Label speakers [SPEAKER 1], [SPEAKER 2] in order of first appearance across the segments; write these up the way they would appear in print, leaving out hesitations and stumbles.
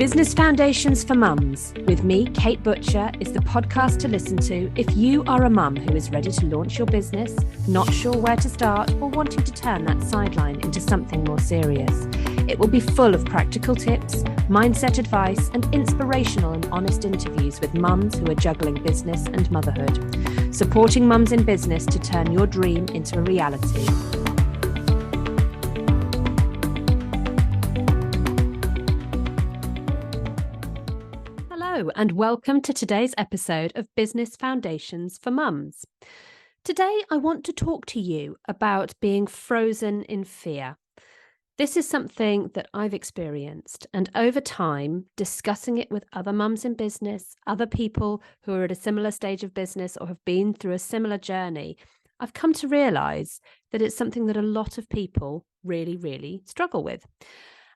[SPEAKER 1] Business Foundations for Mums with me, Kate Butcher, is the podcast to listen to if you are a mum who is ready to launch your business, not sure where to start, or wanting to turn that sideline into something more serious. It will be full of practical tips, mindset advice, and inspirational and honest interviews with mums who are juggling business and motherhood, supporting mums in business to turn your dream into a reality. Hello, and welcome to today's episode of Business Foundations for Mums. Today, I want to talk to you about being frozen in fear. This is something that I've experienced, and over time, discussing it with other mums in business, other people who are at a similar stage of business or have been through a similar journey, I've come to realize that it's something that a lot of people really struggle with.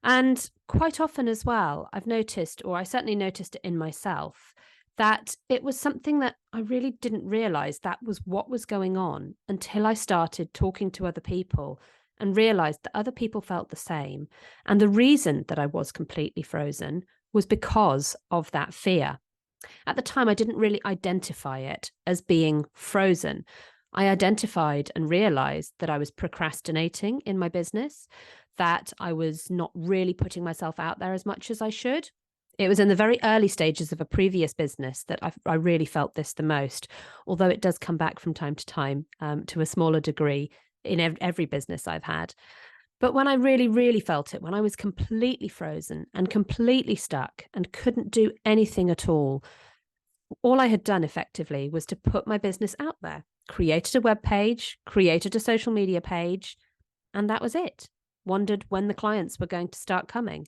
[SPEAKER 1] And quite often as well, I've noticed, or I certainly noticed it in myself, that it was something that I really didn't realize that was what was going on until I started talking to other people and realized that other people felt the same. And the reason that I was completely frozen was because of that fear. At the time, I didn't really identify it as being frozen. I identified and realized that I was procrastinating in my business, that I was not really putting myself out there as much as I should. It was in the very early stages of a previous business that I really felt this the most, although it does come back from time to time to a smaller degree in every business I've had. But when I really felt it, when I was completely frozen and completely stuck and couldn't do anything at all I had done effectively was to put my business out there, created a web page, created a social media page, and that was it. Wondered when the clients were going to start coming.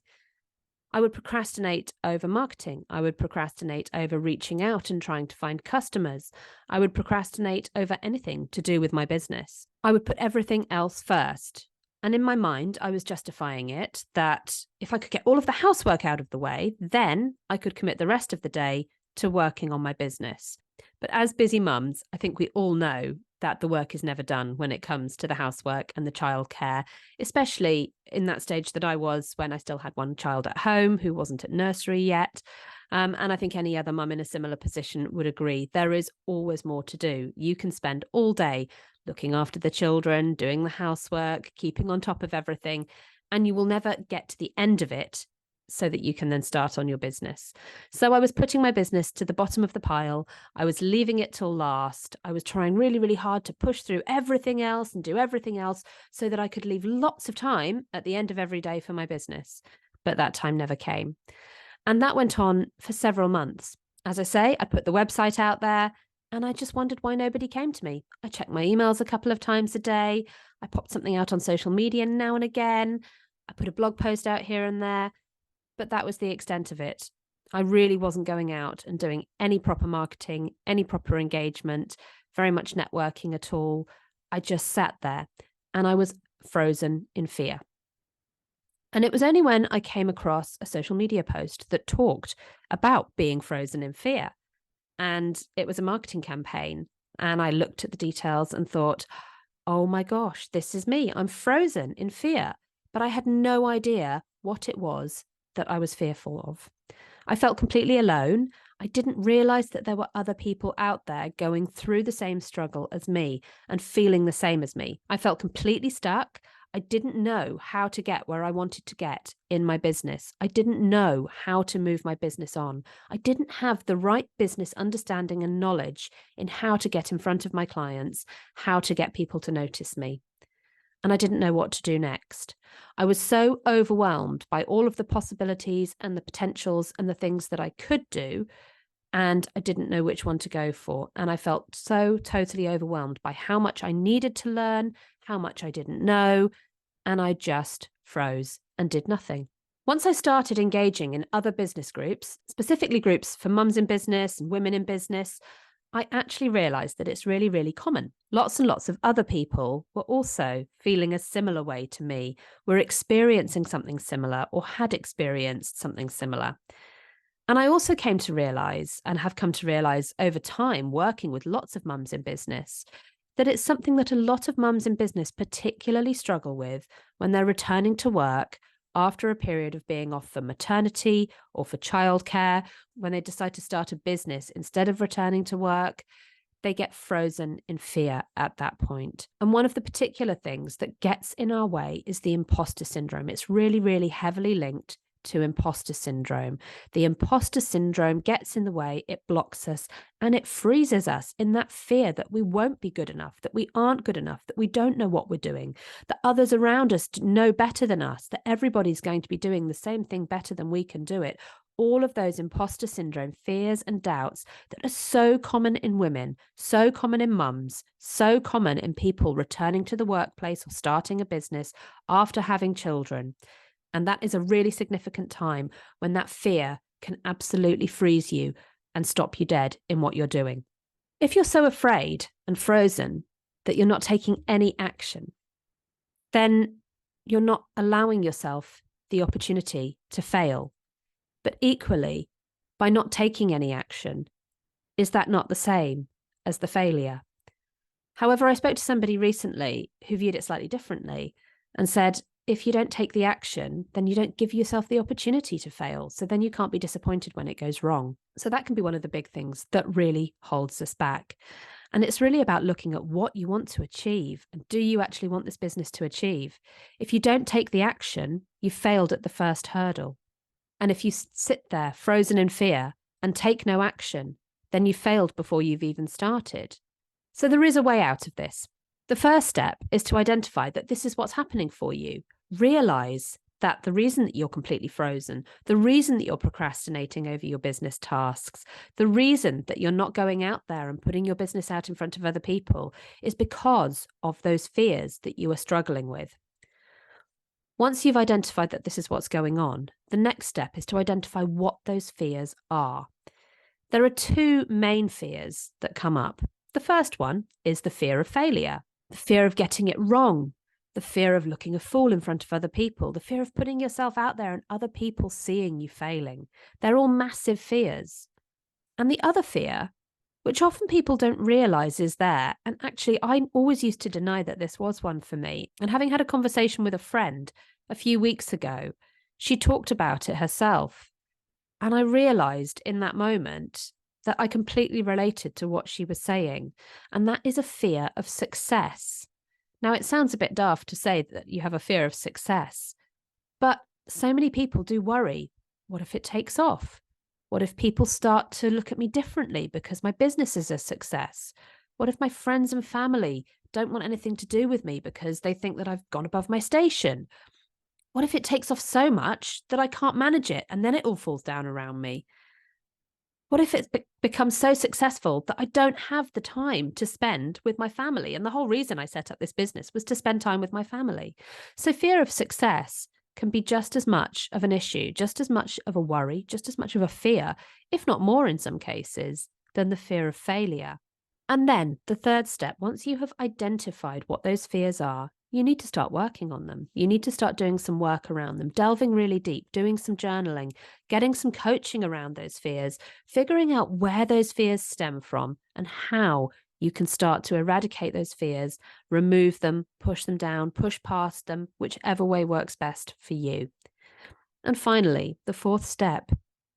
[SPEAKER 1] I would procrastinate over marketing. I would procrastinate over reaching out and trying to find customers. I would procrastinate over anything to do with my business. I would put everything else first. And in my mind, I was justifying it that if I could get all of the housework out of the way, then I could commit the rest of the day to working on my business. But as busy mums, I think we all know that the work is never done when it comes to the housework and the childcare, especially in that stage that I was when I still had one child at home who wasn't at nursery yet. And I think any other mum in a similar position would agree. There is always more to do. You can spend all day looking after the children, doing the housework, keeping on top of everything, and you will never get to the end of it so that you can then start on your business. So I was putting my business to the bottom of the pile. I was leaving it till last. I was trying really hard to push through everything else and do everything else so that I could leave lots of time at the end of every day for my business. But that time never came. And that went on for several months. As I say, I put the website out there and I just wondered why nobody came to me. I checked my emails a couple of times a day. I popped something out on social media now and again. I put a blog post out here and there. But that was the extent of it. I really wasn't going out and doing any proper marketing, any proper engagement, very much networking at all. I just sat there and I was frozen in fear. And it was only when I came across a social media post that talked about being frozen in fear. And it was a marketing campaign. And I looked at the details and thought, oh my gosh, this is me. I'm frozen in fear. But I had no idea what it was that I was fearful of. I felt completely alone. I didn't realize that there were other people out there going through the same struggle as me and feeling the same as me. I felt completely stuck. I didn't know how to get where I wanted to get in my business. I didn't know how to move my business on. I didn't have the right business understanding and knowledge in how to get in front of my clients, how to get people to notice me. And I didn't know what to do next. I was so overwhelmed by all of the possibilities and the potentials and the things that I could do, and I didn't know which one to go for. And I felt so totally overwhelmed by how much I needed to learn, how much I didn't know, and I just froze and did nothing. Once I started engaging in other business groups, specifically groups for mums in business and women in business, I actually realized that it's really common. Lots and lots of other people were also feeling a similar way to me, were experiencing something similar or had experienced something similar. And I also came to realize and have come to realize over time, working with lots of mums in business, that it's something that a lot of mums in business particularly struggle with when they're returning to work after a period of being off for maternity or for childcare, when they decide to start a business, instead of returning to work, they get frozen in fear at that point. And one of the particular things that gets in our way is the imposter syndrome. It's really, really heavily linked to imposter syndrome. The imposter syndrome gets in the way, it blocks us, and it freezes us in that fear that we won't be good enough, that we aren't good enough, that we don't know what we're doing, that others around us know better than us, that everybody's going to be doing the same thing better than we can do it. All of those imposter syndrome fears and doubts that are so common in women, so common in mums, so common in people returning to the workplace or starting a business after having children. And that is a really significant time when that fear can absolutely freeze you and stop you dead in what you're doing. If you're so afraid and frozen that you're not taking any action, then you're not allowing yourself the opportunity to fail. But equally, by not taking any action, is that not the same as the failure? However, I spoke to somebody recently who viewed it slightly differently and said, if you don't take the action, then you don't give yourself the opportunity to fail. So then you can't be disappointed when it goes wrong. So that can be one of the big things that really holds us back. And it's really about looking at what you want to achieve. And do you actually want this business to achieve? If you don't take the action, you've failed at the first hurdle. And if you sit there frozen in fear and take no action, then you failed before you've even started. So there is a way out of this. The first step is to identify that this is what's happening for you. Realize that the reason that you're completely frozen, the reason that you're procrastinating over your business tasks, the reason that you're not going out there and putting your business out in front of other people is because of those fears that you are struggling with. Once you've identified that this is what's going on, the next step is to identify what those fears are. There are two main fears that come up. The first one is the fear of failure, the fear of getting it wrong, the fear of looking a fool in front of other people, the fear of putting yourself out there and other people seeing you failing. They're all massive fears. And the other fear, which often people don't realize is there, and actually I always used to deny that this was one for me. And having had a conversation with a friend a few weeks ago, she talked about it herself. And I realized in that moment that I completely related to what she was saying. And that is a fear of success. Now, it sounds a bit daft to say that you have a fear of success, but so many people do worry. What if it takes off? What if people start to look at me differently because my business is a success? What if my friends and family don't want anything to do with me because they think that I've gone above my station? What if it takes off so much that I can't manage it and then it all falls down around me? What if it's becomes so successful that I don't have the time to spend with my family? And the whole reason I set up this business was to spend time with my family. So fear of success can be just as much of an issue, just as much of a worry, just as much of a fear, if not more in some cases, than the fear of failure. And then the third step, once you have identified what those fears are, you need to start working on them. You need to start doing some work around them, delving really deep, doing some journaling, getting some coaching around those fears, figuring out where those fears stem from and how you can start to eradicate those fears, remove them, push them down, push past them, whichever way works best for you. And finally, the fourth step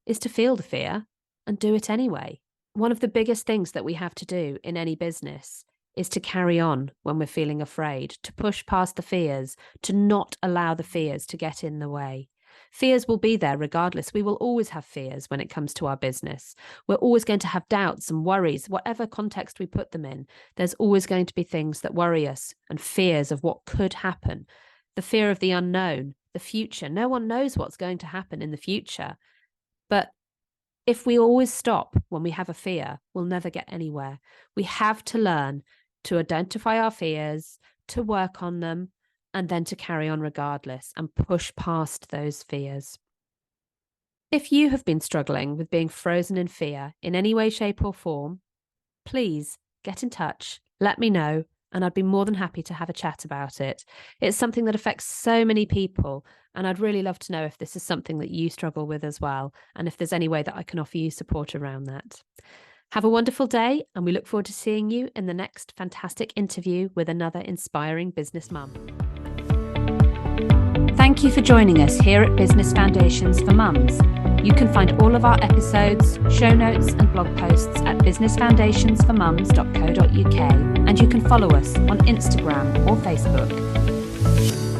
[SPEAKER 1] is to feel the fear and do it anyway. One of the biggest things that we have to do in any business is to carry on when we're feeling afraid, to push past the fears, to not allow the fears to get in the way. Fears will be there regardless. We will always have fears when it comes to our business. We're always going to have doubts and worries, whatever context we put them in. There's always going to be things that worry us and fears of what could happen. The fear of the unknown, the future. No one knows what's going to happen in the future. But if we always stop when we have a fear, we'll never get anywhere. We have to learn to identify our fears, to work on them, and then to carry on regardless and push past those fears. If you have been struggling with being frozen in fear in any way, shape, or form, please get in touch, let me know, and I'd be more than happy to have a chat about it. It's something that affects so many people, and I'd really love to know if this is something that you struggle with as well, and if there's any way that I can offer you support around that. Have a wonderful day, and we look forward to seeing you in the next fantastic interview with another inspiring business mum. Thank Thank you for joining us here at Business Foundations for Mums. You can find all of our episodes, show notes and blog posts at businessfoundationsformums.co.uk, and you can follow us on Instagram or Facebook.